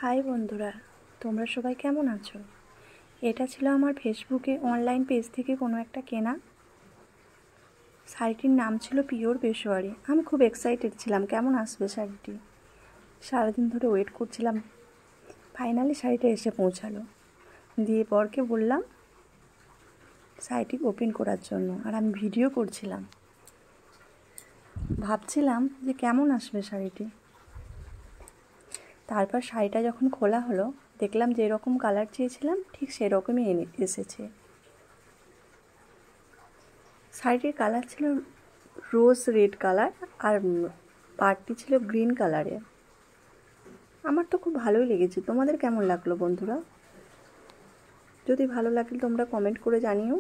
High বন্ধুরা, তোমরা সবাই কেমন আছো? এটা ছিল আমার ফেসবুকে অনলাইন পেজ থেকে কোনো একটা কেনা। শাড়িটির নাম ছিল পিওর পেশোয়ারি। আমি খুব এক্সাইটেড ছিলাম কেমন আসবে শাড়িটি। সারাদিন ধরে ওয়েট করছিলাম, ফাইনালি শাড়িটা এসে পৌঁছালো। দিয়ে বরকে বললাম শাড়িটি ওপেন করার জন্য, আর আমি ভিডিও করছিলাম। ভাবছিলাম যে কেমন আসবে শাড়িটি। তারপর শাড়িটা যখন খোলা হলো, দেখলাম যেরকম কালার চেয়েছিলাম ঠিক সেরকমই এসেছে। শাড়িটির কালার ছিল রোজ রেড কালার, আর পাড়টি ছিল গ্রিন কালারের। আমার তো খুব ভালোই লেগেছে। তোমাদের কেমন লাগলো বন্ধুরা? যদি ভালো লাগলে তোমরা কমেন্ট করে জানিও।